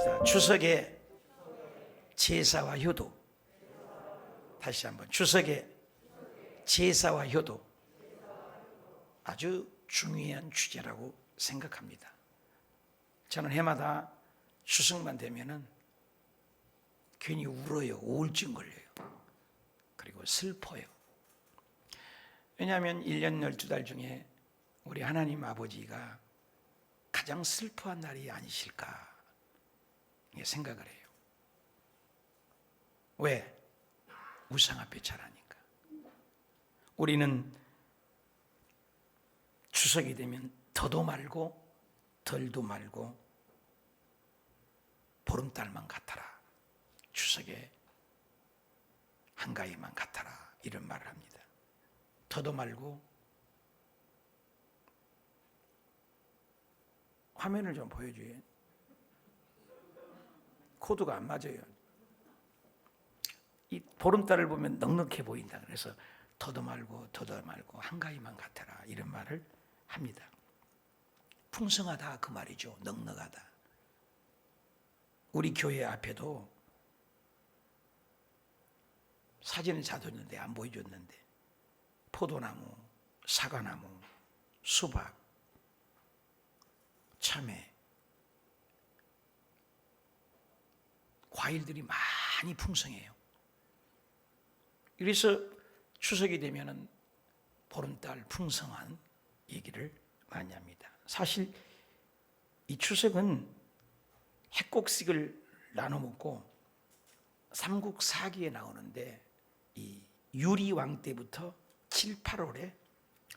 합시다. 추석에 제사와 효도. 다시 한번. 추석에 제사와 효도. 아주 중요한 주제라고 생각합니다. 저는 해마다 추석만 되면은 괜히 울어요. 우울증 걸려요. 그리고 슬퍼요. 왜냐하면 1년 12달 중에 우리 하나님 아버지가 가장 슬퍼한 날이 아니실까 생각을 해요. 왜? 우상 앞에 절하니까. 우리는 추석이 되면 더도 말고 덜도 말고 보름달만 같아라. 추석에 한가위만 같아라. 이런 말을 합니다. 더도 말고. 화면을 좀 보여줘요. 코드가 안 맞아요. 이 보름달을 보면 넉넉해 보인다. 그래서 더도 말고 한가위만 같아라. 이런 말을 합니다. 풍성하다 그 말이죠. 넉넉하다. 우리 교회 앞에도 사진을 잡았는데 안 보여줬는데 포도나무, 사과나무, 수박, 참외, 과일들이 많이 풍성해요. 그래서 추석이 되면은 보름달 풍성한 얘기를 많이 합니다. 사실 이 추석은 핵곡식을 나눠 먹고 삼국사기에 나오는데 이 유리왕 때부터 7, 8월에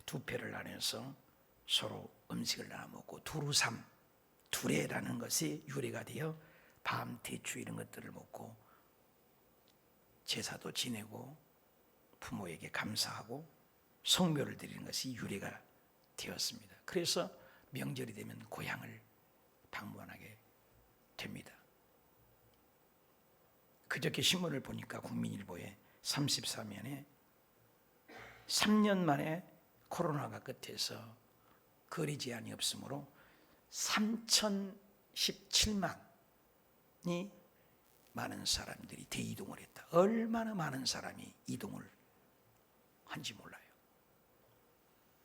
두 패를 나눠서 서로 음식을 나눠 먹고 두루삼, 두레라는 것이 유래가 되어 밤, 대추 이런 것들을 먹고 제사도 지내고 부모에게 감사하고 성묘를 드리는 것이 유래가 되었습니다. 그래서 명절이 되면 고향을 방문하게 됩니다. 그저께 신문을 보니까 국민일보에 34면에 3년 만에 코로나가 끝에서 거리 제한이 없으므로 3,017만이 많은 사람들이 대이동을 했다. 얼마나 많은 사람이 이동을 한지 몰라요.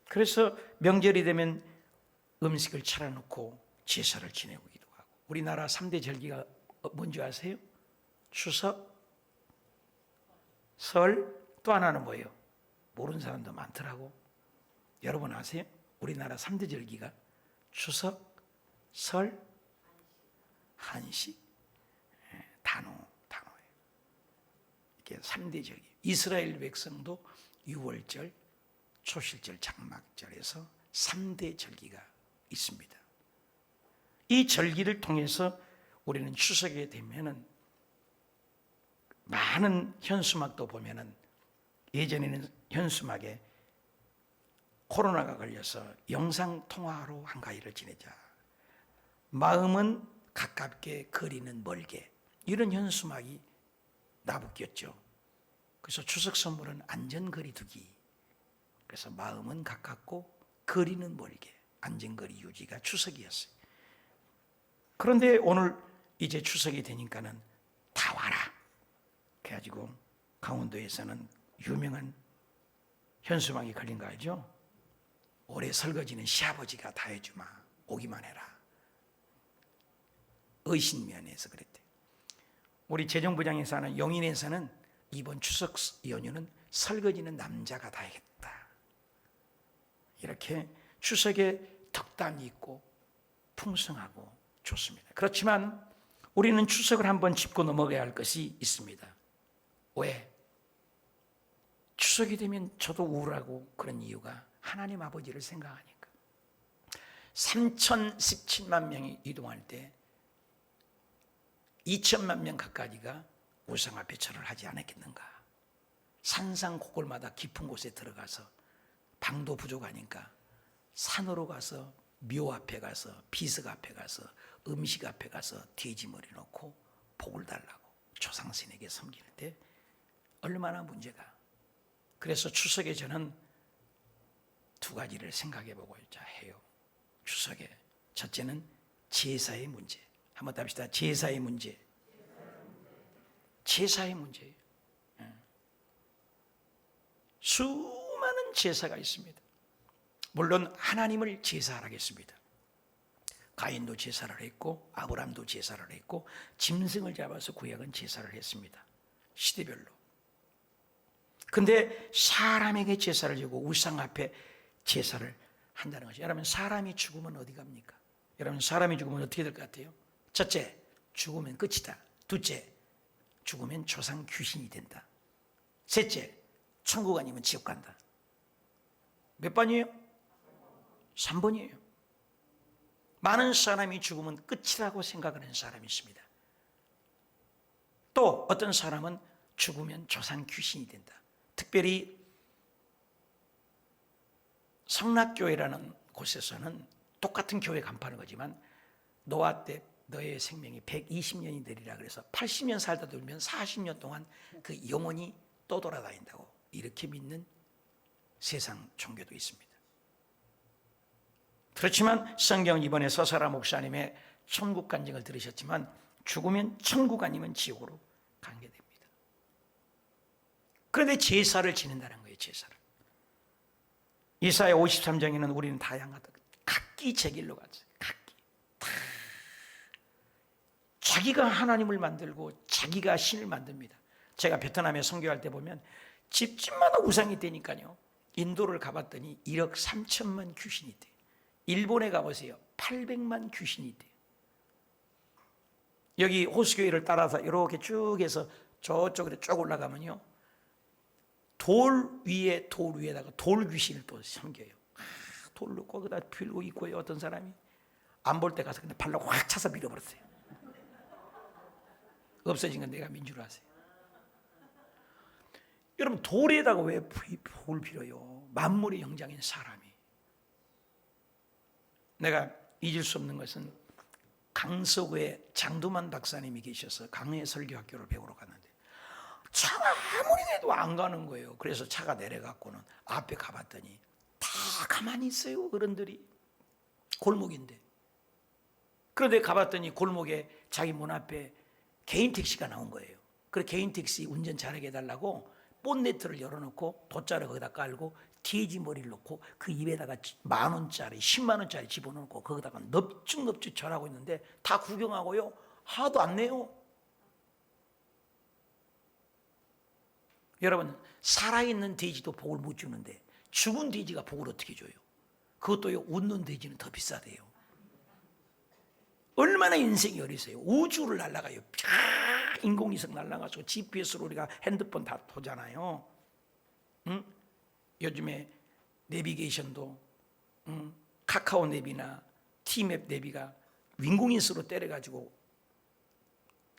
그래서 명절이 되면 음식을 차려놓고 제사를 지내고 기도하고. 우리나라 3대 절기가 뭔지 아세요? 추석, 설, 또 하나는 뭐예요? 모르는 사람도 많더라고. 여러분 아세요? 우리나라 3대 절기가 추석, 설, 한식, 단오예요. 이게 3대 절기. 이스라엘 백성도 6월절, 초실절, 장막절에서 3대 절기가 있습니다. 이 절기를 통해서 우리는 추석에 되면은 많은 현수막도 보면은 예전에는 현수막에 코로나가 걸려서 영상통화로 한가위를 지내자. 마음은 가깝게 거리는 멀게. 이런 현수막이 나붙겼죠. 그래서 추석 선물은 안전거리 두기. 그래서 마음은 가깝고 거리는 멀게. 안전거리 유지가 추석이었어요. 그런데 오늘 이제 추석이 되니까는 다 와라. 그래가지고 강원도에서는 유명한 현수막이 걸린 거 알죠? 올해 설거지는 시아버지가 다 해주마. 오기만 해라. 의신면에서 그랬대. 우리 재정부장에서 하는 용인에서는 이번 추석 연휴는 설거지는 남자가 다 해야겠다. 이렇게 추석에 덕담이 있고 풍성하고 좋습니다. 그렇지만 우리는 추석을 한번 짚고 넘어가야 할 것이 있습니다. 왜? 추석이 되면 저도 우울하고 그런 이유가 하나님 아버지를 생각하니까. 3,017만 명이 이동할 때 2천만 명 가까이가 우상 앞에 절을 하지 않았겠는가. 산상고골마다 깊은 곳에 들어가서 방도 부족하니까 산으로 가서 묘 앞에 가서 비석 앞에 가서 음식 앞에 가서 돼지머리 놓고 복을 달라고 조상신에게 섬기는데 얼마나 문제가. 그래서 추석에 저는 두 가지를 생각해 보고자 해요. 추석에 첫째는 제사의 문제. 한번 답시다. 제사의 문제. 제사의 문제예요. 수많은 제사가 있습니다. 물론 하나님을 제사하라 했습니다. 가인도 제사를 했고 아브람도 제사를 했고 짐승을 잡아서 구약은 제사를 했습니다. 시대별로. 근데 사람에게 제사를 지고 우상 앞에 제사를 한다는 것이, 여러분 사람이 죽으면 어디 갑니까? 여러분 사람이 죽으면 어떻게 될 것 같아요? 첫째, 죽으면 끝이다. 둘째, 죽으면 조상 귀신이 된다. 셋째, 천국 아니면 지옥 간다. 몇 번이에요? 3번이에요. 많은 사람이 죽으면 끝이라고 생각하는 사람이 있습니다. 또 어떤 사람은 죽으면 조상 귀신이 된다. 특별히 성락교회라는 곳에서는 똑같은 교회 간파는 거지만 노아 때 너의 생명이 120년이 되리라 그래서 80년 살다 돌면 40년 동안 그 영혼이 또 돌아다닌다고 이렇게 믿는 세상 종교도 있습니다. 그렇지만 성경 이번에 서사라 목사님의 천국 간증을 들으셨지만 죽으면 천국 아니면 지옥으로 가게 됩니다. 그런데 제사를 지낸다는 거예요. 제사를. 이사야 53장에는 우리는 다양하다. 각기 제 길로 가죠. 각기 다 자기가 하나님을 만들고 자기가 신을 만듭니다. 제가 베트남에 선교할 때 보면 집집마다 우상이 되니까요. 인도를 가봤더니 1억 3천만 귀신이 돼요. 일본에 가보세요. 800만 귀신이 돼요. 여기 호수교회를 따라서 이렇게 쭉 해서 저쪽으로 쭉 올라가면요. 돌 위에다가 돌 귀신을 또 섬겨요. 돌로 거기다 빌고 있고요. 어떤 사람이 안 볼 때 가서 그냥 발로 확 차서 밀어버렸어요. 없어진 건 내가 민주로 하세요. 여러분 돌에다가 왜 복을 빌어요? 만물의 영장인 사람이. 내가 잊을 수 없는 것은 강서구에 장두만 박사님이 계셔서 강해 설교학교를 배우러 갔는데 차가 아무리 해도 안 가는 거예요. 그래서 차가 내려갖고는 앞에 가봤더니 다 가만히 있어요. 어른들이. 골목인데. 그런데 가봤더니 골목에 자기 문 앞에 개인 택시가 나온 거예요. 그래서 개인 택시 운전 잘하게 해달라고 본네트를 열어놓고 돗자를 거기다 깔고 돼지 머리를 놓고 그 입에다가 10,000원짜리 100,000원짜리 집어넣고 거기다가 넙죽넙죽 절하고 있는데 다 구경하고요. 하나도 안 내요. 여러분 살아있는 돼지도 복을 못 주는데 죽은 돼지가 복을 어떻게 줘요? 그것도요 웃는 돼지는 더 비싸대요. 얼마나 인생이 어리세요. 우주를 날아가요. 인공위성 날아가서 GPS로 우리가 핸드폰 다 보잖아요. 응? 요즘에 내비게이션도 카카오 내비나 T맵 내비가 인공위성으로 때려가지고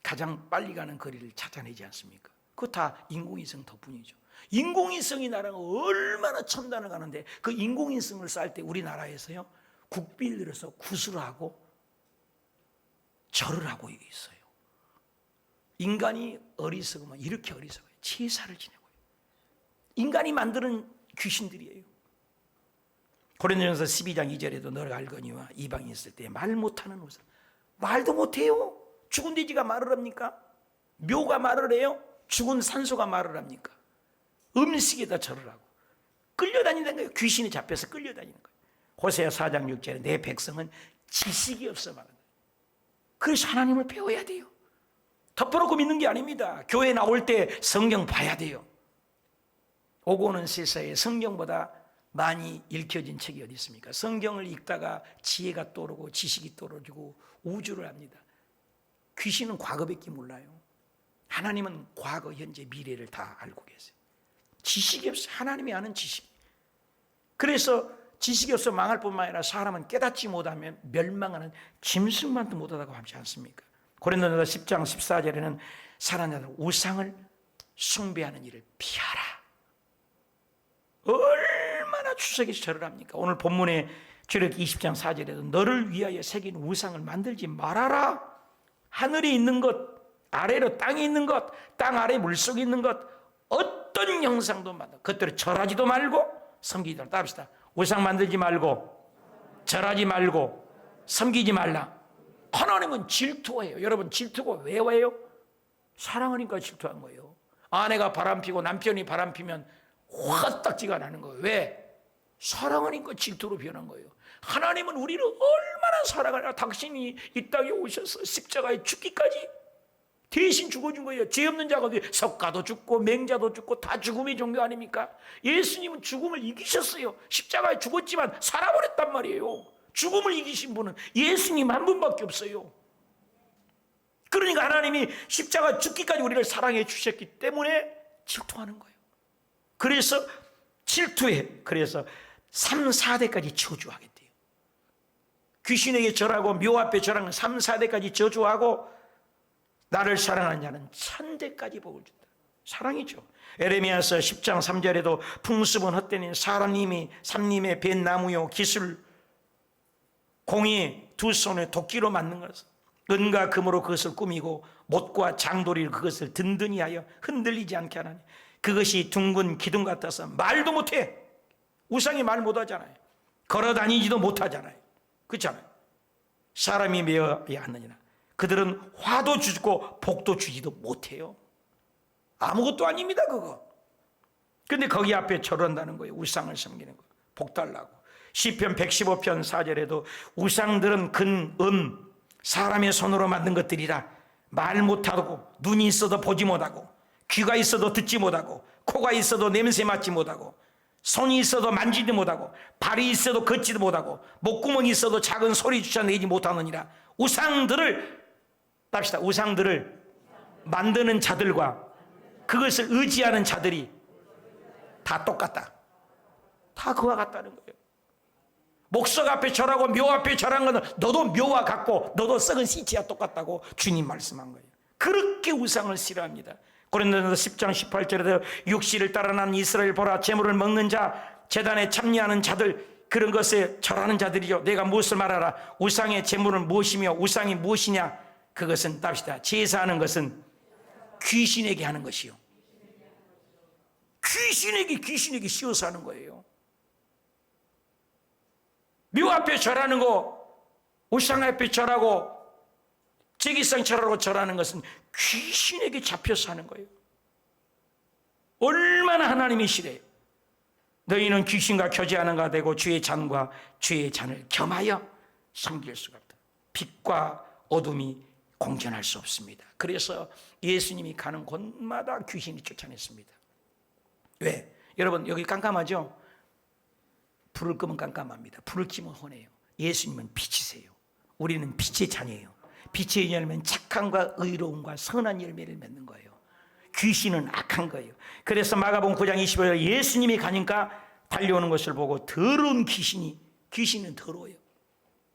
가장 빨리 가는 거리를 찾아내지 않습니까? 그거 다 인공위성 덕분이죠. 인공위성이 나랑 얼마나 첨단을 가는데 그 인공위성을 쌀 때 우리나라에서요 국비를 들여서 구슬을 하고 절을 하고 있어요. 인간이 어리석으면 이렇게 어리석어요. 제사를 지내고요. 인간이 만드는 귀신들이에요. 고린도전서 12장 2절에도 너를 알거니와 이방인 있을 때 말 못하는 우상. 말도 못해요. 죽은 돼지가 말을 합니까? 묘가 말을 해요? 죽은 산소가 말을 합니까? 음식에다 절을 하고 끌려다니는 거예요. 귀신이 잡혀서 끌려다니는 거예요. 호세아 4장 6절에 내 백성은 지식이 없어 말한다. 그래서 하나님을 배워야 돼요. 덮어놓고 믿는 게 아닙니다. 교회 나올 때 성경 봐야 돼요. 오고 오는 세상에 성경보다 많이 읽혀진 책이 어디 있습니까? 성경을 읽다가 지혜가 떠오르고 지식이 떠오르고 우주를 합니다. 귀신은 과거밖에 몰라요. 하나님은 과거, 현재, 미래를 다 알고 계세요. 지식이 없어요. 하나님이 아는 지식. 그래서 지식이 없어 망할 뿐만 아니라 사람은 깨닫지 못하면 멸망하는 짐승만도 못하다고 하지 않습니까? 고린도전서 10장 14절에는 살아나는 우상을 숭배하는 일을 피하라. 얼마나 추석에서 절을 합니까? 오늘 본문에 출애굽기 20장 4절에도 너를 위하여 새긴 우상을 만들지 말아라. 하늘에 있는 것, 아래로 땅에 있는 것, 땅 아래 물속에 있는 것, 어떤 형상도 만들어 그것들을 절하지도 말고 섬기지도 말라. 합시다. 우상 만들지 말고 절하지 말고 섬기지 말라. 하나님은 질투해요. 여러분, 질투가 왜 와요? 사랑하니까 질투한 거예요. 아내가 바람피고 남편이 바람피면 화딱지가 나는 거예요. 왜? 사랑하니까 질투로 변한 거예요. 하나님은 우리를 얼마나 사랑하냐. 당신이 이 땅에 오셔서 십자가에 죽기까지 대신 죽어준 거예요. 죄 없는 자가 석가도 죽고 맹자도 죽고 다 죽음의 종교 아닙니까? 예수님은 죽음을 이기셨어요. 십자가에 죽었지만 살아버렸단 말이에요. 죽음을 이기신 분은 예수님 한 분밖에 없어요. 그러니까 하나님이 십자가 죽기까지 우리를 사랑해 주셨기 때문에 질투하는 거예요. 그래서 질투해. 그래서 3, 4대까지 저주하겠대요. 귀신에게 절하고 묘 앞에 절하는 3, 4대까지 저주하고 나를 사랑하는 자는 1000대까지 복을 준다. 사랑이죠. 에레미야서 10장 3절에도 풍습은 헛되니 사람님이 삼림의 뱃나무요 기술 공이 두 손에 도끼로 만든 것을 은과 금으로 그것을 꾸미고 못과 장도리를 그것을 든든히 하여 흔들리지 않게 하나니 그것이 둥근 기둥 같아서 말도 못해. 우상이 말 못하잖아요. 걸어다니지도 못하잖아요. 그렇잖아요. 사람이 메어야 하느니라. 그들은 화도 주고 복도 주지도 못해요. 아무것도 아닙니다 그거. 근데 거기 앞에 절한다는 거예요. 우상을 섬기는 거. 복 달라고. 시편 115편 4절에도 우상들은 근, 사람의 손으로 만든 것들이라 말 못하고 눈이 있어도 보지 못하고 귀가 있어도 듣지 못하고 코가 있어도 냄새 맡지 못하고 손이 있어도 만지지 못하고 발이 있어도 걷지도 못하고 목구멍이 있어도 작은 소리조차 내지 못하느니라. 우상들을 만드는 자들과 그것을 의지하는 자들이 다 똑같다. 다 그와 같다는 거예요. 목석 앞에 절하고 묘 앞에 절한 것은 너도 묘와 같고 너도 썩은 씨치와 똑같다고 주님 말씀한 거예요. 그렇게 우상을 싫어합니다. 고린도전서 10장 18절에도 육시를 따라 난 이스라엘 보라 재물을 먹는 자 제단에 참여하는 자들 그런 것에 절하는 자들이죠. 내가 무엇을 말하라. 우상의 재물은 무엇이며 우상이 무엇이냐. 그것은 답시다. 제사하는 것은 귀신에게 하는 것이요. 귀신에게 씌워서 하는 거예요. 묘 앞에 절하는 거, 우상 앞에 절하고 제기상 절하고 절하는 것은 귀신에게 잡혀서 하는 거예요. 얼마나 하나님이 싫어요. 너희는 귀신과 교제하는가 되고 주의 잔과 주의 잔을 겸하여 섬길 수가 없다. 빛과 어둠이 공존할 수 없습니다. 그래서 예수님이 가는 곳마다 귀신이 쫓아냈습니다. 왜? 여러분 여기 깜깜하죠? 불을 끄면 깜깜합니다. 불을 켜면 환해요. 예수님은 빛이세요. 우리는 빛의 자녀예요. 빛의 열매는 착함과 의로움과 선한 열매를 맺는 거예요. 귀신은 악한 거예요. 그래서 마가복음 9장 25절 예수님이 가니까 달려오는 것을 보고 더러운 귀신은 더러워요.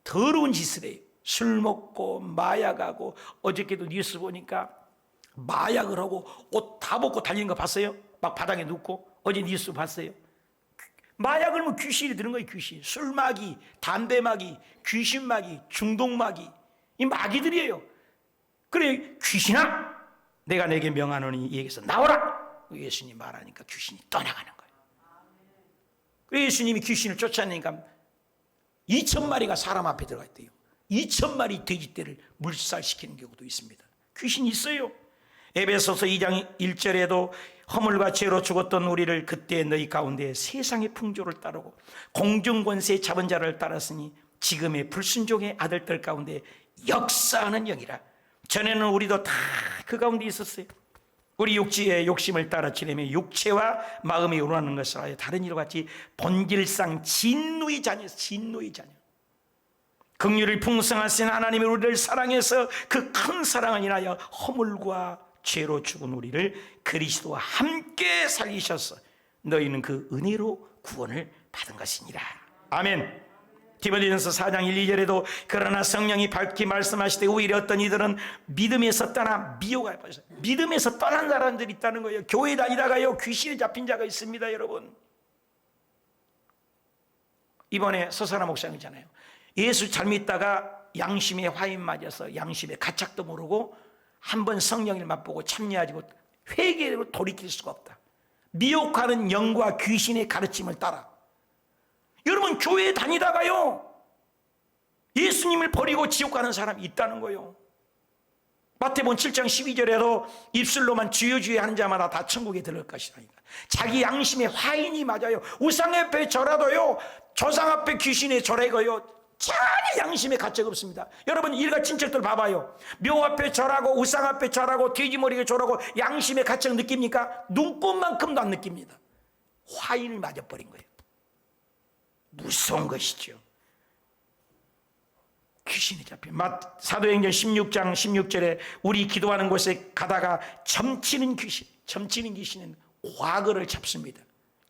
더러운 짓을 해요. 술 먹고 마약하고 어저께도 뉴스 보니까 마약을 하고 옷 다 벗고 달리는 거 봤어요? 막 바닥에 눕고 어제 뉴스 봤어요? 마약을 하면 귀신이 드는 거예요. 귀신. 술마귀, 담배마귀, 귀신마귀, 중독마귀 이 마귀들이에요. 그래 귀신아 내가 내게 명하노니 이 얘기해서 나오라. 예수님 말하니까 귀신이 떠나가는 거예요. 예수님이 귀신을 쫓아내니까 2000마리가 사람 앞에 들어가 있대요. 2000마리 돼지떼를 물살시키는 경우도 있습니다. 귀신이 있어요. 에베소서 2장 1절에도 허물과 죄로 죽었던 우리를 그때 너희 가운데 세상의 풍조를 따르고 공중권세 잡은 자를 따랐으니 지금의 불순종의 아들들 가운데 역사하는 영이라. 전에는 우리도 다 그 가운데 있었어요. 우리 육지의 욕심을 따라 지내며 육체와 마음이 우러나는 것을 하여 다른 이와 같이 본질상 진노의 자녀였어요. 진노의 자녀. 긍휼을 풍성하신 하나님이 우리를 사랑해서 그 큰 사랑을 인하여 허물과 죄로 죽은 우리를 그리스도와 함께 살리셔서 너희는 그 은혜로 구원을 받은 것이니라. 아멘. 디모데전서 4장 1, 2절에도 그러나 성령이 밝히 말씀하시되 오히려 어떤 이들은 믿음에서 떠나 미혹에 빠졌어요. 믿음에서 떠난 사람들이 있다는 거예요. 교회 다니다가요 귀신에 잡힌 자가 있습니다. 여러분 이번에 서사나 목사님이잖아요. 예수 잘 믿다가 양심에 화인 맞아서 양심에 가책도 모르고 한번 성령을 맛보고 참여하지 못 회개로 돌이킬 수가 없다. 미혹하는 영과 귀신의 가르침을 따라 여러분 교회에 다니다가요 예수님을 버리고 지옥 가는 사람이 있다는 거예요. 마태복음 7장 12절에도 입술로만 주여 주여 하는 자마다 다 천국에 들어갈 것이라니까. 자기 양심에 화인이 맞아요. 우상 앞에 절하도요, 조상 앞에 귀신에 절하고요, 전혀 양심에 가책 없습니다. 여러분 일가 친척들 봐봐요. 묘 앞에 절하고 우상 앞에 절하고 돼지머리에 절하고 양심에 가책 느낍니까? 눈꽃만큼도 안 느낍니다. 화인을 맞아버린 거예요. 무서운 것이죠. 귀신이 잡혀. 사도행전 16장 16절에 우리 기도하는 곳에 가다가 점치는 귀신, 점치는 귀신은 과거를 잡습니다.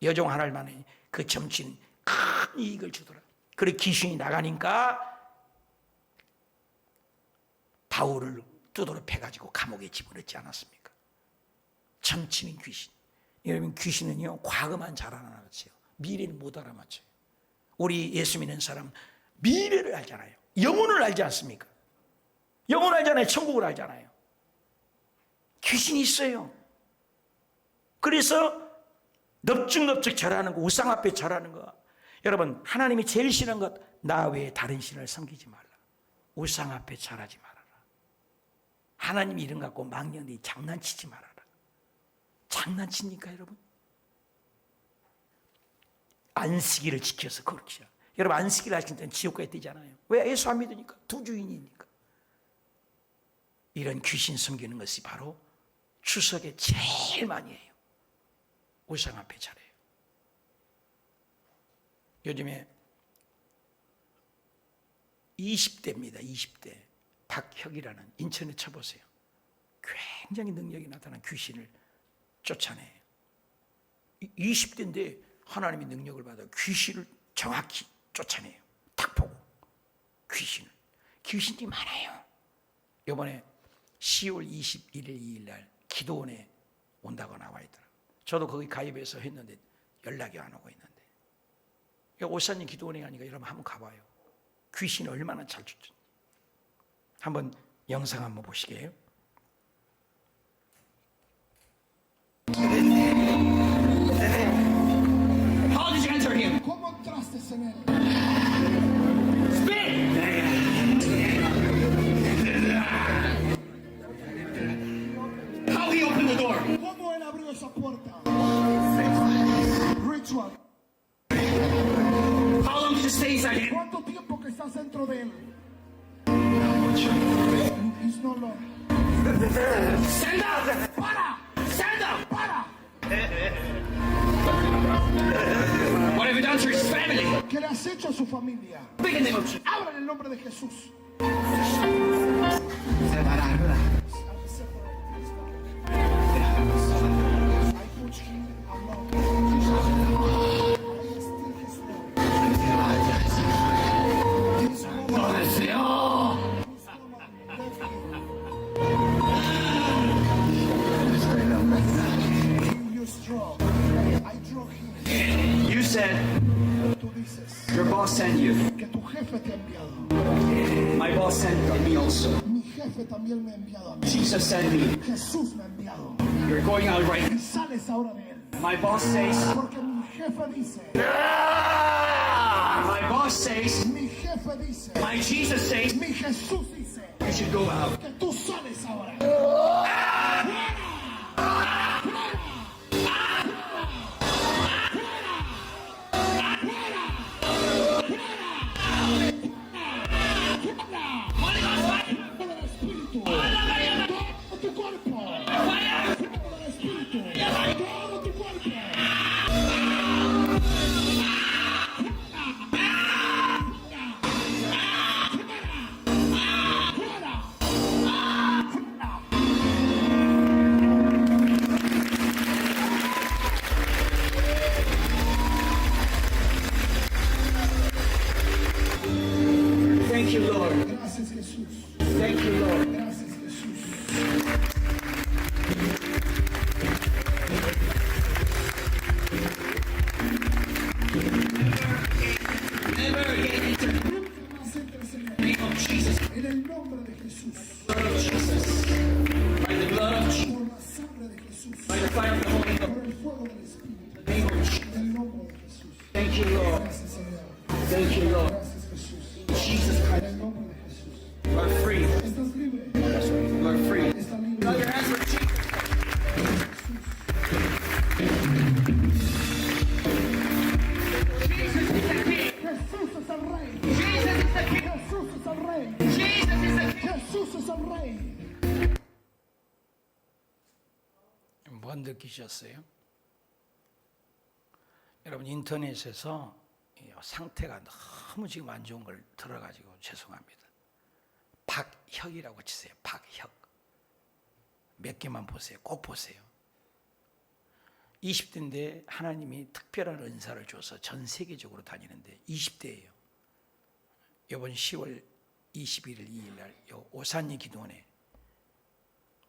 여종 하나를 만에 그 점치는 큰 이익을 주더라. 그리고 귀신이 나가니까 바울을 두드러 패가지고 감옥에 집어넣지 않았습니까? 점치는 귀신. 여러분 귀신은요 과거만 잘 알아맞혀요. 미래를 못 알아맞혀요. 우리 예수 믿는 사람 미래를 알잖아요. 영혼을 알지 않습니까? 영혼을 알잖아요. 천국을 알잖아요. 귀신이 있어요. 그래서 넙죽넙죽 절하는 거, 우상 앞에 절하는 거. 여러분 하나님이 제일 싫어하는 것, 나 외에 다른 신을 섬기지 말라. 우상 앞에 절하지 말아라. 하나님 이름 갖고 망령되이 장난치지 말아라. 장난칩니까 여러분? 안식일을 지켜서 그렇죠. 여러분 안식일 하실 때는 지옥 가야 되잖아요. 왜? 예수 안 믿으니까. 두 주인이니까. 이런 귀신 섬기는 것이 바로 추석에 제일 많이 해요. 우상 앞에 잘해요. 요즘에 20대입니다. 20대 박혁이라는, 인천에 쳐보세요. 굉장히 능력이 나타난 귀신을 쫓아내요. 20대인데 하나님의 능력을 받아 귀신을 정확히 쫓아내요. 딱 보고 귀신을. 귀신이 많아요. 이번에 10월 21일 2일 날 기도원에 온다고 나와 있더라고요. 저도 거기 가입해서 했는데 연락이 안 오고 있는데, 오사님 기도원에 가니까 여러분 한번 가봐요. 귀신이 얼마나 잘 쫓죠. 한번 영상 한번 보시게요. How did you enter him? ¿Cómo entraste en él? Speak! How he opened the door? ¿Cómo él abrió esa puerta? Ritual. How long did you stay inside him? ¿Cuánto tiempo que estás dentro de él? He's no longer. Stand up! Para! Stand up! ¡Para! What have you done to his family? ¿Qué le has hecho a su familia? Speak in the name of Jesus. Habla en el nombre de Jesús. I put him alone. I still his love. His woman Oh, Señor! you strong. I draw him. You said Tú dices your boss sent you. que tu jefe te ha enviado. My boss sent me also. Mi jefe también me ha enviado a mí. Jesus sent me. Jesús me ha enviado. You're going out right. Y sales ahora de él. My boss says. Porque mi jefe dice. My boss says. Mi jefe dice. My Jesus says. Mi Jesús dice. You should go out. Que tú sales ahora. Fuera del espíritu. Todo tu cuerpo. Fuera del espíritu. Todo tu cuerpo. Thank you, Lord. Gracias Jesús. Thank you, Lord. Gracias Jesús. Never again enter the Nunca más entres en él. name of Jesus. En el nombre de Jesús. Blood of Jesus. By the blood of Jesus. Por la sangre de Jesús. By the fire of the Holy Ghost. Por el fuego del Espíritu. Name of Jesus. En el nombre de Jesús. Thank you, Lord. Gracias Señor. Thank you, Lord. Gracias Jesús. Jesus Christ. En el Jesús es el Rey. Jesús es el Rey. Jesús es el Rey. 뭐 느끼셨어요? 여러분 인터넷에서 이 상태가 너무 지금 안 좋은 걸 들어가지고 죄송합니다. 박혁이라고 치세요. 박혁. 몇 개만 보세요. 꼭 보세요. 20대인데 하나님이 특별한 은사를 줘서 전 세계적으로 다니는데 20대예요. 이번 10월 21일 2일 날 오산리 기도원에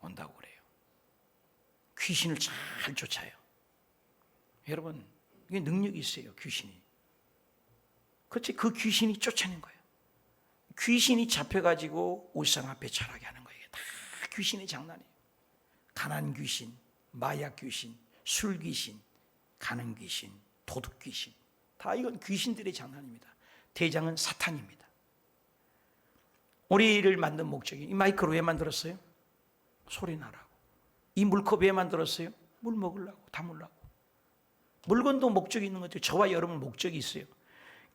온다고 그래요. 귀신을 잘 쫓아요. 여러분 이게 능력이 있어요. 귀신이. 그렇지, 그 귀신이 쫓아낸 거예요. 귀신이 잡혀가지고 우상 앞에 절하게 하는 거예요. 다 귀신의 장난이에요. 가난 귀신, 마약 귀신, 술 귀신, 가는 귀신, 도둑 귀신, 다 이건 귀신들의 장난입니다. 대장은 사탄입니다. 우리를 만든 목적이, 이 마이크를 왜 만들었어요? 소리 나라고. 이 물컵 왜 만들었어요? 물 먹으려고, 담으려고. 물건도 목적이 있는 것 같아요. 저와 여러분 목적이 있어요.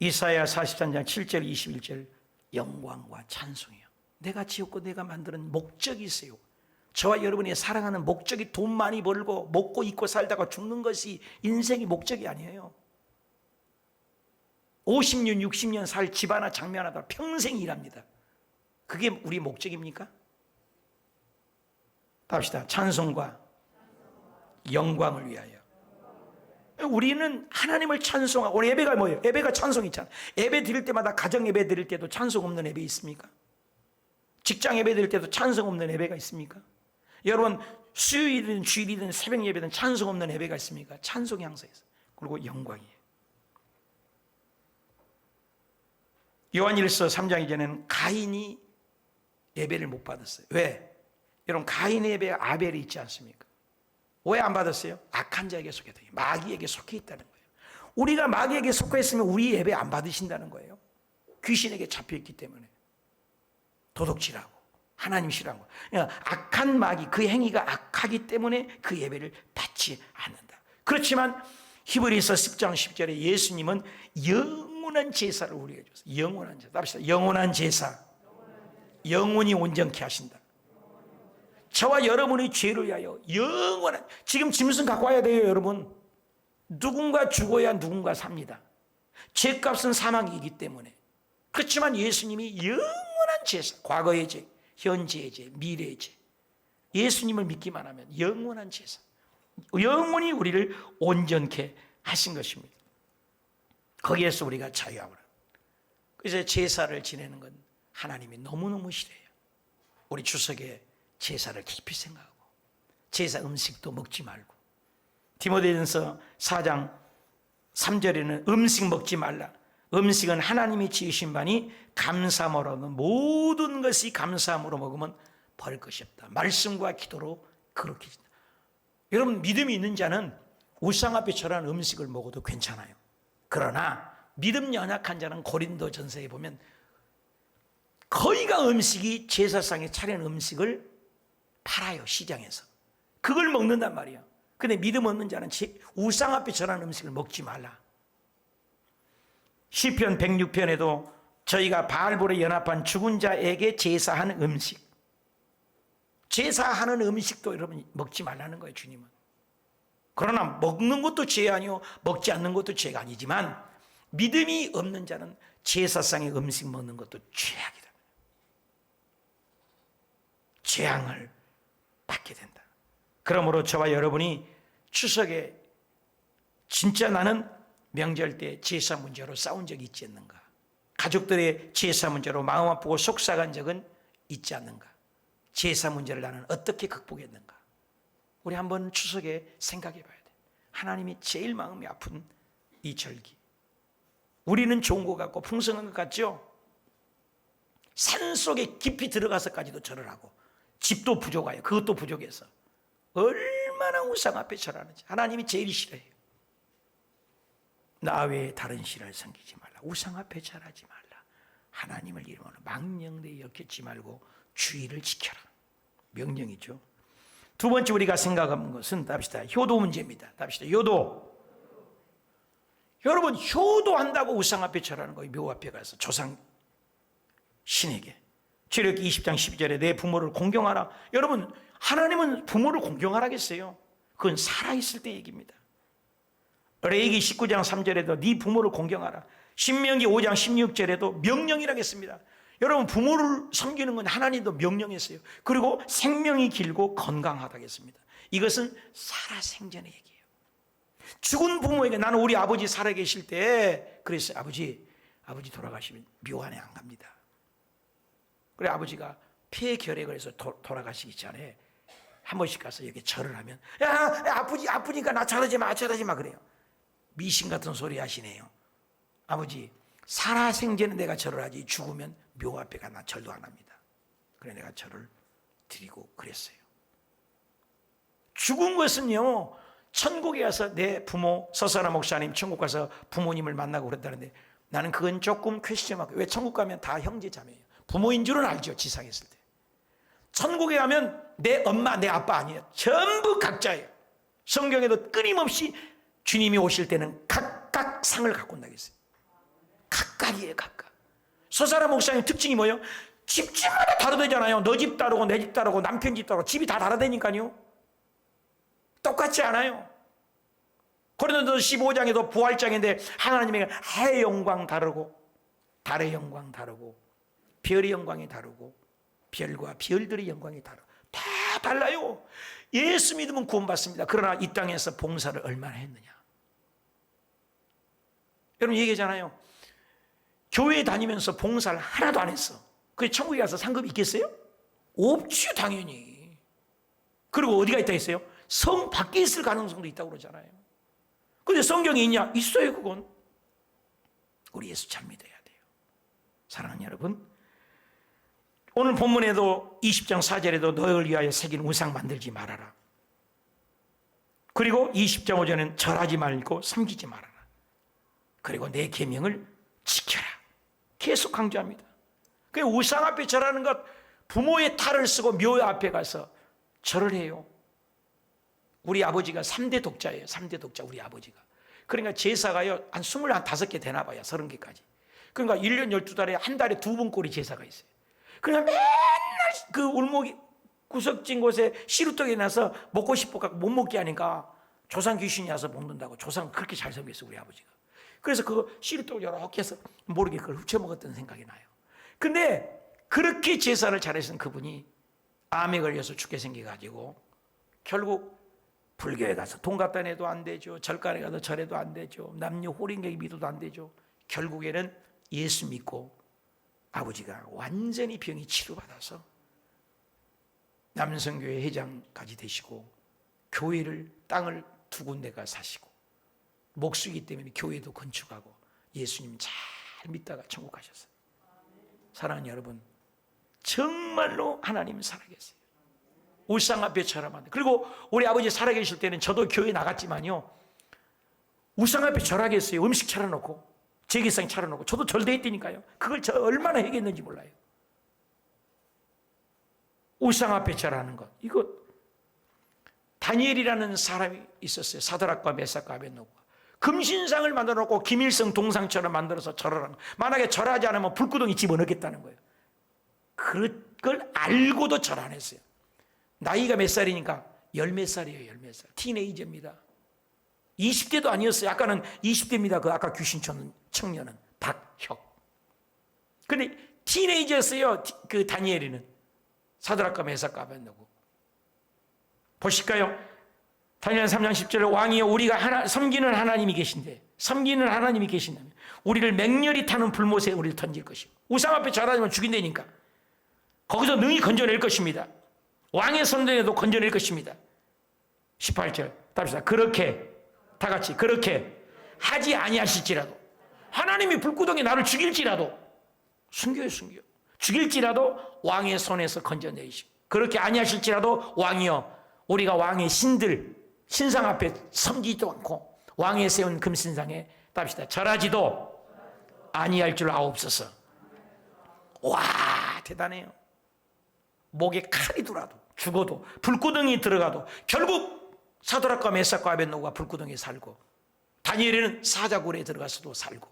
이사야 43장 7절 21절 영광과 찬송이요. 내가 지었고 내가 만드는 목적이 있어요. 저와 여러분이 사랑하는 목적이 돈 많이 벌고 먹고 입고 살다가 죽는 것이 인생의 목적이 아니에요. 50년 60년 살 집 하나 장미 하나 다 평생 일합니다. 그게 우리 목적입니까? 합시다. 찬송과 영광을 위하여. 우리는 하나님을 찬송하고, 우리 예배가 뭐예요? 예배가 찬송 있잖아. 예배 드릴 때마다 가정 예배 드릴 때도 찬송 없는 예배 있습니까? 직장 예배 드릴 때도 찬송 없는 예배가 있습니까? 여러분 수요일이든 주일이든 새벽 예배든 찬송 없는 예배가 있습니까? 찬송이 항상 있어요. 그리고 영광이에요. 요한일서 3장 이전에는 가인이 예배를 못 받았어요. 왜? 여러분 가인의 예배에 아벨이 있지 않습니까? 왜 안 받았어요? 악한 자에게 속해 있다. 마귀에게 속해 있다는 거예요. 우리가 마귀에게 속해 있으면 우리 예배 안 받으신다는 거예요. 귀신에게 잡혀 있기 때문에. 도둑질하고 하나님 싫어하는 거. 그러니까 악한 마귀, 그 행위가 악하기 때문에 그 예배를 받지 않는다. 그렇지만 히브리서 10장 10절에 예수님은 영원한 제사를 우리에게 줬어요. 영원한 제사. 합시다. 영원한 제사. 영원히 온전케 하신다. 저와 여러분의 죄를 위하여 영원한, 지금 짐승 갖고 와야 돼요. 여러분 누군가 죽어야 누군가 삽니다. 죄값은 사망이기 때문에. 그렇지만 예수님이 영원한 제사, 과거의 죄, 현재의 죄, 미래의 죄, 예수님을 믿기만 하면 영원한 제사, 영원히 우리를 온전케 하신 것입니다. 거기에서 우리가 자유하고, 그래서 제사를 지내는 건 하나님이 너무너무 싫어해요. 우리 추석에 제사를 깊이 생각하고 제사 음식도 먹지 말고, 디모데전서 4장 3절에는 음식 먹지 말라. 음식은 하나님이 지으신 바니 감사함으로 먹으면 모든 것이 감사함으로 먹으면 벌 것이 없다. 말씀과 기도로 그렇게 진다. 여러분 믿음이 있는 자는 우상 앞에 절하는 음식을 먹어도 괜찮아요. 그러나 믿음 연약한 자는 고린도전서에 보면 거의가 음식이 제사상에 차리는 음식을 팔아요. 시장에서. 그걸 먹는단 말이에요. 근데 믿음 없는 자는 우상 앞에 절하는 음식을 먹지 말라. 시편 106편에도 저희가 바알볼에 연합한 죽은 자에게 제사하는 음식, 제사하는 음식도 여러분 먹지 말라는 거예요. 주님은. 그러나 먹는 것도 죄 아니요 먹지 않는 것도 죄가 아니지만 믿음이 없는 자는 제사상의 음식 먹는 것도 죄악이다. 재앙을 받게 된다. 그러므로 저와 여러분이 추석에 진짜 나는 명절 때 제사 문제로 싸운 적이 있지 않는가? 가족들의 제사 문제로 마음 아프고 속상한 적은 있지 않는가? 제사 문제를 나는 어떻게 극복했는가? 우리 한번 추석에 생각해 봐야 돼. 하나님이 제일 마음이 아픈 이 절기. 우리는 좋은 것 같고 풍성한 것 같죠? 산속에 깊이 들어가서까지도 절을 하고 집도 부족해요. 그것도 부족해서 얼마나 우상 앞에 절하는지 하나님이 제일 싫어해요. 나 외에 다른 신을 섬기지 말라. 우상 앞에 절하지 말라. 하나님을 이름으로 망령되이 엮지 말고 주의를 지켜라. 명령이죠. 두 번째 우리가 생각하는 것은 답시다. 효도 문제입니다. 답시다. 효도. 여러분, 효도한다고 우상 앞에 절하는 거예요. 묘 앞에 가서 조상 신에게. 출애굽기 20장 12절에 내 부모를 공경하라. 여러분, 하나님은 부모를 공경하라겠어요? 그건 살아있을 때 얘기입니다. 레위기 19장 3절에도 네 부모를 공경하라. 신명기 5장 16절에도 명령이라겠습니다. 여러분, 부모를 섬기는 건 하나님도 명령했어요. 그리고 생명이 길고 건강하다겠습니다. 이것은 살아생전의 얘기예요. 죽은 부모에게, 나는 우리 아버지 살아계실 때 그랬어요. 아버지 돌아가시면 묘안에 안 갑니다. 그래, 아버지가 폐결핵을 해서 돌아가시기 전에 한 번씩 가서 여기 절을 하면, 야, 아프니까 나 절하지 마 그래요. 미신 같은 소리 하시네요. 아버지, 살아생전에 내가 절을 하지 죽으면 묘 앞에 가 나 절도 안 합니다. 그래 내가 절을 드리고 그랬어요. 죽은 것은요, 천국에 가서 내 부모, 서사라 목사님 천국 가서 부모님을 만나고 그랬다는데 나는 그건 조금 퀘스천하고, 왜 천국 가면 다 형제 자매예요. 부모인 줄은 알죠, 지상에 있을 때. 천국에 가면 내 엄마, 내 아빠 아니에요. 전부 각자예요. 성경에도 끊임없이 주님이 오실 때는 각각 상을 갖고 온다고 했어요. 각각이에요, 각각. 서사라 목사님 특징이 뭐예요? 집집마다 다르다잖아요. 너 집 다르고 내 집 다르고 남편 집 다르고 집이 다 다르다니까요. 똑같지 않아요. 고린도서 15장에도 부활장인데 하나님의 해의 영광 다르고 달의 영광 다르고 별의 영광이 다르고 별과 별들의 영광이 다르고 다 달라요. 예수 믿으면 구원받습니다. 그러나 이 땅에서 봉사를 얼마나 했느냐. 여러분 얘기하잖아요. 교회 다니면서 봉사를 하나도 안 했어. 그게 천국에 가서 상급이 있겠어요? 없죠, 당연히. 그리고 어디가 있다 했어요? 성 밖에 있을 가능성도 있다고 그러잖아요. 근데 성경에 있냐? 있어요, 그건. 우리 예수 잘 믿어야 돼요. 사랑하는 여러분, 오늘 본문에도 20장 4절에도 너희를 위하여 새긴 우상 만들지 말아라. 그리고 20장 5절에는 절하지 말고 섬기지 말아라. 그리고 내 계명을 지켜라. 계속 강조합니다. 그 우상 앞에 절하는 것, 부모의 탈을 쓰고 묘 앞에 가서 절을 해요. 우리 아버지가 3대 독자예요. 3대 독자, 우리 아버지가. 그러니까 제사가요, 한 25개 되나 봐요. 30개까지. 그러니까 1년 12달에 한 달에 2번 꼴이 제사가 있어요. 그러니까 맨날 그 울목이 구석진 곳에 시루떡이 나서 먹고 싶어 갖고 못 먹게 하니까 조상 귀신이 와서 먹는다고. 조상 그렇게 잘 섬겼어요, 우리 아버지가. 그래서 그 시루떡을 이렇게 해서 모르게 그걸 훔쳐먹었던 생각이 나요. 근데 그렇게 제사를 잘했던 그분이 암에 걸려서 죽게 생겨가지고 결국 불교에 가서 돈 갖다 내도 안 되죠. 절간에 가서 절해도 안 되죠. 남녀 호린객 믿어도 안 되죠. 결국에는 예수 믿고 아버지가 완전히 병이 치료받아서 남성교회 회장까지 되시고 교회를, 땅을 2군데가 사시고 목수이기 때문에 교회도 건축하고 예수님 잘 믿다가 천국 가셨어요. 사랑하는 여러분, 정말로 하나님은 살아계세요. 우상 앞에 절하면 안 돼. 그리고 우리 아버지 살아계실 때는 저도 교회 나갔지만요, 우상 앞에 절하겠어요. 음식 차려놓고 제기상 차려놓고 저도 절대 했다니까요. 그걸 저 얼마나 해겠는지 몰라요. 우상 앞에 절하는 것, 이거 다니엘이라는 사람이 있었어요. 사드락과 메삭과 아벳노고가 금신상을 만들어 놓고 김일성 동상처럼 만들어서 절을 하는 거예요. 만약에 절하지 않으면 불구덩이 집어넣겠다는 거예요. 그걸 알고도 절 안 했어요. 나이가 몇 살이니까 10몇 살이에요. 10몇 살. 티네이저입니다. 20대도 아니었어요. 아까는 20대입니다. 그 아까 귀신 쫓는 청년은 박혁. 근데 티네이저였어요. 그 다니엘이는. 사드락과 메삭과 아벳노고. 보실까요? 다니엘 3장 10절에 왕이여 우리가 섬기는 하나님이 계신데, 섬기는 하나님이 계신다면 우리를 맹렬히 타는 불못에 우리를 던질 것이고, 우상 앞에 절하면 죽인다니까 거기서 능히 건져낼 것입니다. 왕의 선전에도 건져낼 것입니다. 18절 답시다. 그렇게 다 같이 그렇게 하지 아니하실지라도, 하나님이 불구덩이 나를 죽일지라도, 숨겨요, 숨겨. 죽일지라도 왕의 손에서 건져내시고, 그렇게 아니하실지라도 왕이여 우리가 왕의 신상 앞에 섬기지도 않고 왕의 세운 금신상에 답시다. 절하지도 아니할 줄 아옵소서. 와, 대단해요. 목에 칼이 들어도 죽어도 불구덩이 들어가도 결국 사드락과 메삭과 아벳노고가 불구덩이에 살고 다니엘은 사자굴에 들어가서도 살고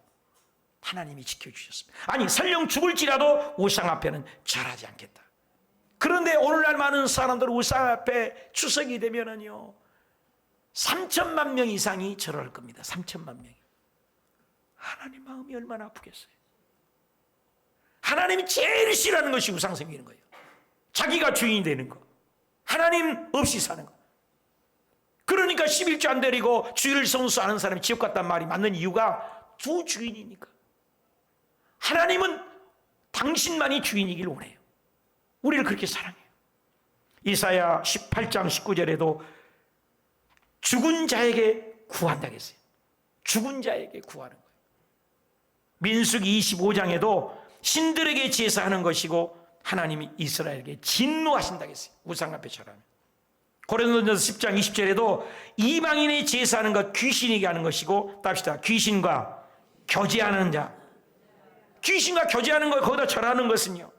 하나님이 지켜주셨습니다. 아니 설령 죽을지라도 우상 앞에는 절하지 않겠다. 그런데 오늘날 많은 사람들은 우상 앞에 추석이 되면은요 3천만 명 이상이 절할 겁니다. 3천만 명이. 하나님 마음이 얼마나 아프겠어요. 하나님이 제일 싫어하는 것이 우상 섬기는 거예요. 자기가 주인이 되는 거, 하나님 없이 사는 거. 그러니까 11조 안 드리고 주일을 성수하는 사람이 지옥 갔단 말이 맞는 이유가 두 주인이니까. 하나님은 당신만이 주인이길 원해요. 우리를 그렇게 사랑해요. 이사야 18장 19절에도 죽은 자에게 구한다고 했어요. 죽은 자에게 구하는 거예요. 민수기 25장에도 신들에게 제사하는 것이고 하나님이 이스라엘에게 진노하신다고 했어요. 우상 앞에 절하면. 고린도전서 10장 20절에도 이방인의 제사하는 것 귀신에게 하는 것이고 답시다. 귀신과 교제하는 자. 귀신과 교제하는 것 거기다 절하는 것은요.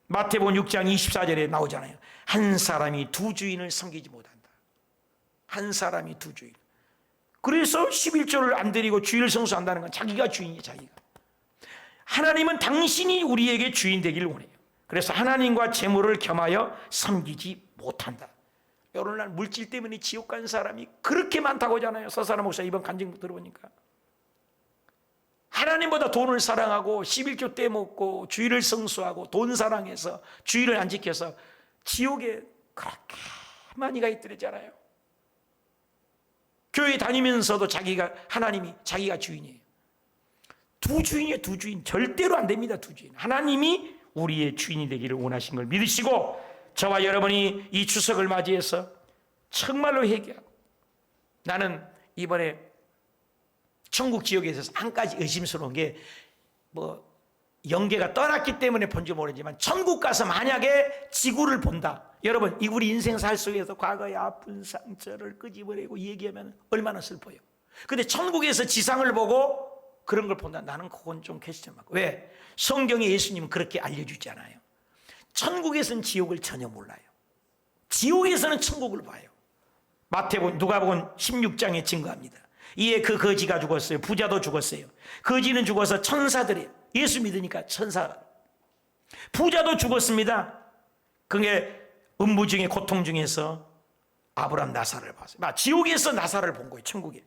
마태복음 6장 24절에 나오잖아요. 한 사람이 두 주인을 섬기지 못한다. 한 사람이 두 주인. 그래서 11조를 안 드리고 주일 성수한다는 건 자기가 주인이에요. 자기가. 하나님은 당신이 우리에게 주인 되기를 원해요. 그래서 하나님과 재물을 겸하여 섬기지 못한다. 오늘날 물질 때문에 지옥 간 사람이 그렇게 많다고 하잖아요. 서사람 목사 이번 간증 들어보니까. 하나님보다 돈을 사랑하고 11조 떼먹고 주일을 성수하고 돈 사랑해서 주일을 안 지켜서 지옥에 그렇게 많이 가 있더랬잖아요. 교회 다니면서도 하나님이 자기가 주인이에요. 두 주인이에요. 두 주인. 절대로 안 됩니다. 두 주인. 하나님이 우리의 주인이 되기를 원하신 걸 믿으시고 저와 여러분이 이 추석을 맞이해서 정말로 회개하고 나는 이번에 천국 지역에 있어서 한 가지 의심스러운 게 영계가 떠났기 때문에 본지 모르지만 천국 가서 만약에 지구를 본다. 여러분 우리 인생 살 속에서 과거의 아픈 상처를 끄집어내고 얘기하면 얼마나 슬퍼요. 근데 천국에서 지상을 보고 그런 걸 본다. 나는 그건 좀 퀘스천마크. 왜? 성경에 예수님은 그렇게 알려주지 않아요. 천국에서는 지옥을 전혀 몰라요. 지옥에서는 천국을 봐요. 마태복음 누가복음 16장에 증거합니다. 이에 그 거지가 죽었어요. 부자도 죽었어요. 거지는 죽어서 천사들이 예수 믿으니까 천사. 부자도 죽었습니다. 그게 음부 중에 고통 중에서 아브람 나사를 봤어요. 지옥에서 나사를 본 거예요. 천국에.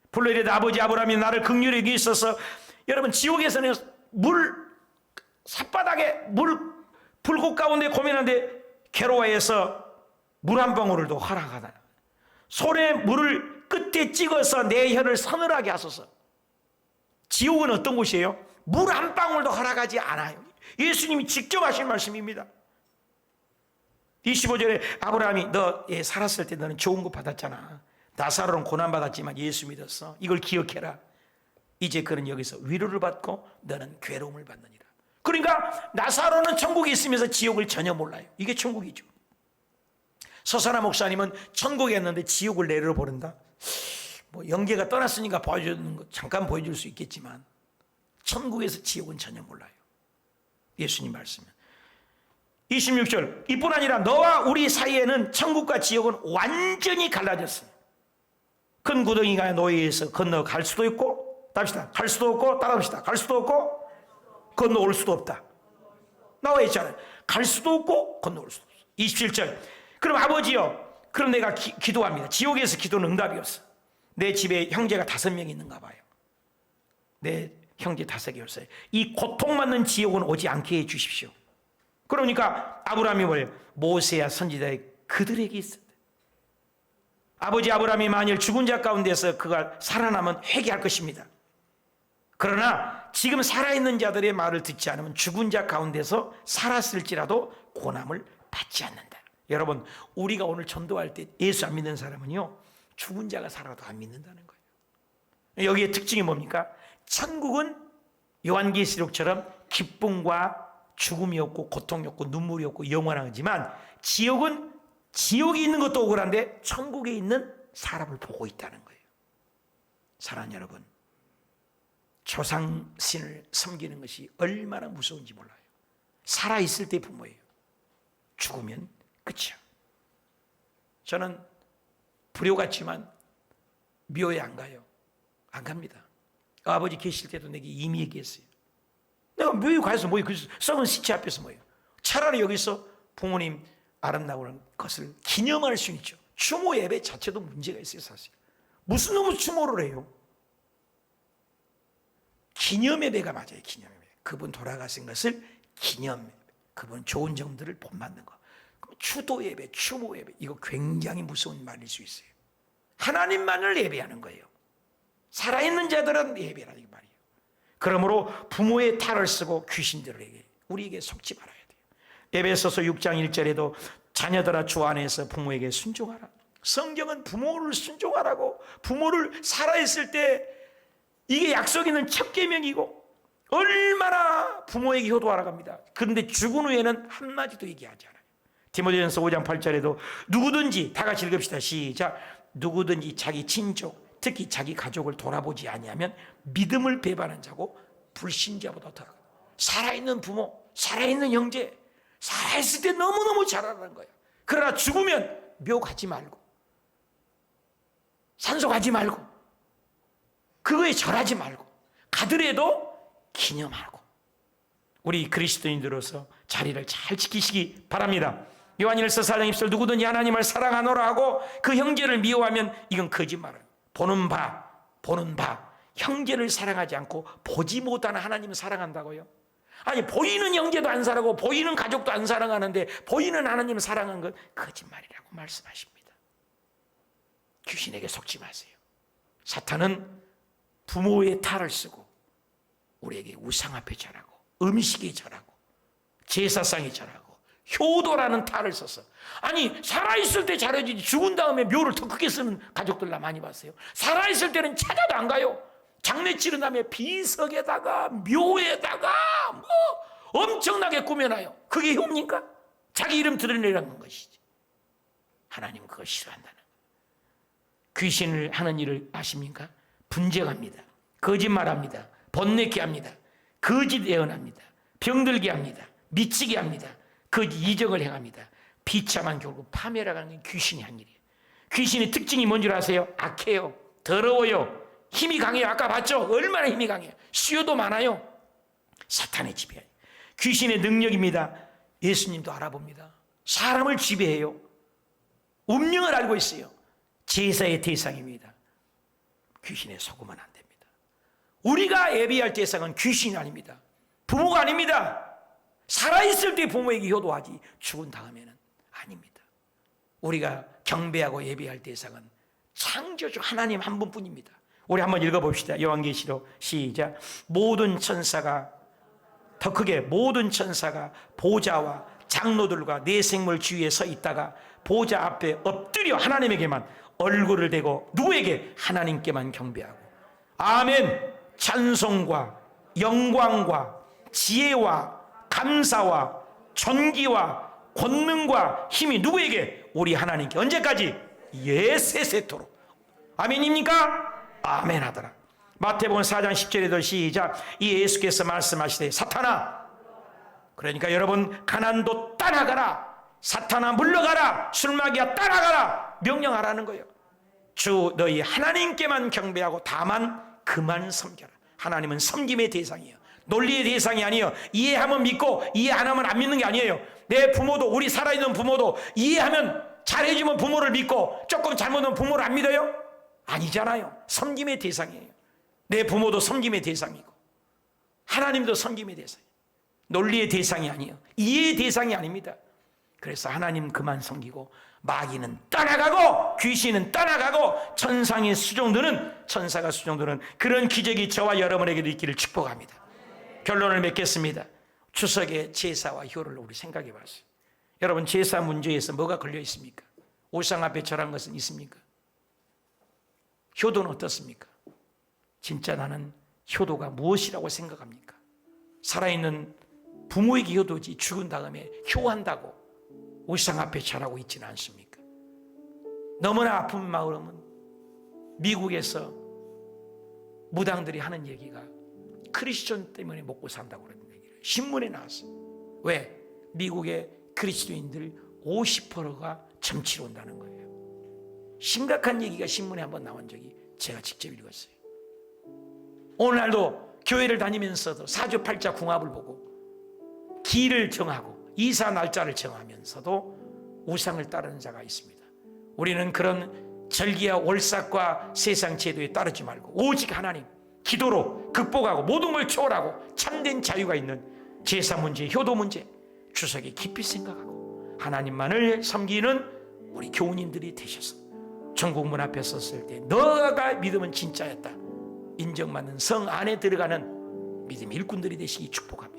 불러이르되 아버지 아브라함이 나를 긍휼히 여기 있어서 여러분 지옥에서는 삿바닥에 불꽃 가운데 고민하는데 괴로워해서 물 한 방울도 허락하다. 손에 물을 끝에 찍어서 내 혀를 서늘하게 하소서. 지옥은 어떤 곳이에요? 물 한 방울도 허락하지 않아요. 예수님이 직접 하신 말씀입니다. 25절에 아브라함이 너 살았을 때 너는 좋은 거 받았잖아. 나사로는 고난받았지만 예수 믿었어. 이걸 기억해라. 이제 그는 여기서 위로를 받고 너는 괴로움을 받느니라. 그러니까 나사로는 천국에 있으면서 지옥을 전혀 몰라요. 이게 천국이죠. 서사나 목사님은 천국에 있는데 지옥을 내려보낸다. 영계가 떠났으니까 보여주는 거 잠깐 보여줄 수 있겠지만 천국에서 지옥은 전혀 몰라요. 예수님 말씀은 26절 이뿐 아니라 너와 우리 사이에는 천국과 지옥은 완전히 갈라졌어요. 큰 구덩이가 너희에서 건너갈 수도 있고 답시다. 갈 수도 없고 따라합시다. 갈 수도 없고 건너올 수도 없다. 나와 있잖아요. 갈 수도 없고 건너올 수도 없어. 27절 그럼 아버지요 그럼 내가 기도합니다. 지옥에서 기도는 응답이 없어. 내 집에 형제가 5명 있는가 봐요. 내 형제 5개 있어요. 이 고통받는 지옥은 오지 않게 해주십시오. 그러니까 아브라함이 뭐예요? 모세야 선지자의 그들에게 있었대. 아버지 아브라함이 만일 죽은 자 가운데서 그가 살아나면 회개할 것입니다. 그러나 지금 살아있는 자들의 말을 듣지 않으면 죽은 자 가운데서 살았을지라도 고난을 받지 않는다. 여러분 우리가 오늘 전도할 때 예수 안 믿는 사람은요 죽은 자가 살아도 안 믿는다는 거예요. 여기에 특징이 뭡니까? 천국은 요한계시록처럼 기쁨과 죽음이 없고 고통이 없고 눈물이 없고 영원하지만 지옥은 지옥에 있는 것도 억울한데 천국에 있는 사람을 보고 있다는 거예요. 사랑하는 여러분, 조상신을 섬기는 것이 얼마나 무서운지 몰라요. 살아있을 때 부모예요. 죽으면 끝이야. 저는 불효 같지만 묘에 안 가요. 안 갑니다. 아버지 계실 때도 내게 이미 얘기했어요. 내가 묘에 가서 뭐예요? 그 썩은 시체 앞에서 뭐예요? 차라리 여기서 부모님 아름다운 것을 기념할 수 있죠. 추모 예배 자체도 문제가 있어요, 사실. 무슨 놈의 추모를 해요? 기념 예배가 맞아요, 기념 예배. 그분 돌아가신 것을 기념 예배. 그분 좋은 점들을 본받는 거. 그럼 추도 예배, 추모 예배, 이거 굉장히 무서운 말일 수 있어요. 하나님만을 예배하는 거예요. 살아있는 자들은 예배라는 말이에요. 그러므로 부모의 탈을 쓰고 귀신들에게 우리에게 속지 말아야 돼요. 에베소서 6장 1절에도 자녀들아 주 안에서 부모에게 순종하라. 성경은 부모를 순종하라고, 부모를 살아있을 때 이게 약속 있는 첫 계명이고 얼마나 부모에게 효도하라고 합니다. 그런데 죽은 후에는 한마디도 얘기하지 않아요. 디모데전서 5장 8절에도 누구든지, 다 같이 읽읍시다. 시작. 누구든지 자기 친족, 특히 자기 가족을 돌아보지 아니하면 믿음을 배반한 자고 불신자보다 더 살아있는 부모, 살아있는 형제, 살아있을 때 너무너무 잘하라는 거예요. 그러나 죽으면 묘 가지 말고 산소 가지 말고 그거에 절하지 말고 가더라도 기념하고 우리 그리스도인들로서 자리를 잘 지키시기 바랍니다. 요한일서 4장 20절 누구든지 하나님을 사랑하노라 하고 그 형제를 미워하면 이건 거짓말이에요. 보는 바 형제를 사랑하지 않고 보지 못하는 하나님을 사랑한다고요? 아니 보이는 형제도 안 사랑하고 보이는 가족도 안 사랑하는데 보이는 하나님을 사랑하는 건 거짓말이라고 말씀하십니다. 귀신에게 속지 마세요. 사탄은 부모의 탈을 쓰고 우리에게 우상 앞에 절하고 음식에 절하고 제사상에 절하고 효도라는 탈을 써서, 아니 살아있을 때 잘해주지 죽은 다음에 묘를 더 크게 쓰는 가족들 나 많이 봤어요. 살아있을 때는 찾아도 안 가요. 장례 치른 다음에 비석에다가 묘에다가 뭐 엄청나게 꾸며놔요. 그게 효입니까? 자기 이름 드러내라는 것이지. 하나님 그거 싫어한다는 거예요. 귀신을 하는 일을 아십니까? 분쟁합니다. 거짓말합니다. 번뇌케 합니다. 거짓 예언합니다. 병들게 합니다. 미치게 합니다. 거짓 이적을 행합니다. 비참한 결국 파멸하는 게 귀신이 한 일이에요. 귀신의 특징이 뭔지 아세요? 악해요. 더러워요. 힘이 강해요. 아까 봤죠? 얼마나 힘이 강해요. 수요도 많아요. 사탄의 지배. 귀신의 능력입니다. 예수님도 알아봅니다. 사람을 지배해요. 운명을 알고 있어요. 제사의 대상입니다. 귀신에 속으면 안 됩니다. 우리가 예비할 대상은 귀신이 아닙니다. 부모가 아닙니다. 살아있을 때 부모에게 효도하지 죽은 다음에는 아닙니다. 우리가 경배하고 예비할 대상은 창조주 하나님 한 분뿐입니다. 우리 한번 읽어봅시다. 요한계시록 시작. 모든 천사가, 더 크게 모든 천사가 보좌와 장로들과 네 생물 주위에 서 있다가 보좌 앞에 엎드려 하나님에게만 얼굴을 대고 누구에게? 하나님께만 경배하고 아멘. 찬송과 영광과 지혜와 감사와 존귀와 권능과 힘이 누구에게? 우리 하나님께. 언제까지? 세세토록. 아멘입니까? 아멘 하더라. 마태복음 4장 10절에도 시작. 이 예수께서 말씀하시되 사탄아, 그러니까 여러분 가난도 떠나가라, 사탄아 물러가라, 술마귀야 떠나가라 명령하라는 거예요. 주 너희 하나님께만 경배하고 다만 그만 섬겨라. 하나님은 섬김의 대상이에요. 논리의 대상이 아니에요. 이해하면 믿고 이해 안 하면 안 믿는 게 아니에요. 내 부모도, 우리 살아있는 부모도 이해하면 잘해주면 부모를 믿고 조금 잘못하면 부모를 안 믿어요? 아니잖아요. 섬김의 대상이에요. 내 부모도 섬김의 대상이고 하나님도 섬김의 대상이에요. 논리의 대상이 아니에요. 이해의 대상이 아닙니다. 그래서 하나님 그만 섬기고 마귀는 떠나가고 귀신은 떠나가고 천상의 수종들은, 천사가 수종들은 그런 기적이 저와 여러분에게도 있기를 축복합니다. 결론을 맺겠습니다. 추석의 제사와 효를 우리 생각해 봤어요. 여러분 제사 문제에서 뭐가 걸려 있습니까? 우상 앞에 절한 것은 있습니까? 효도는 어떻습니까? 진짜 나는 효도가 무엇이라고 생각합니까? 살아있는 부모에게 효도지 죽은 다음에 효한다고 우상 앞에 절하고 있지는 않습니까? 너무나 아픈 마음은 미국에서 무당들이 하는 얘기가 크리스천 때문에 먹고 산다고 그러는 얘기를 신문에 나왔어요. 왜? 미국의 그리스도인들 50%가 점치러 온다는 거예요. 심각한 얘기가 신문에 한번 나온 적이 제가 직접 읽었어요. 오늘날도 교회를 다니면서도 사주팔자 궁합을 보고 기를 정하고 이사 날짜를 정하면서도 우상을 따르는 자가 있습니다. 우리는 그런 절기와 월삭과 세상 제도에 따르지 말고 오직 하나님 기도로 극복하고 모든 걸 초월하고 참된 자유가 있는 제사 문제, 효도 문제 추석에 깊이 생각하고 하나님만을 섬기는 우리 교우님들이 되셔서 전국문 앞에 섰을 때 너가 믿으면 진짜였다 인정받는 성 안에 들어가는 믿음의 일꾼들이 되시기 축복합니다.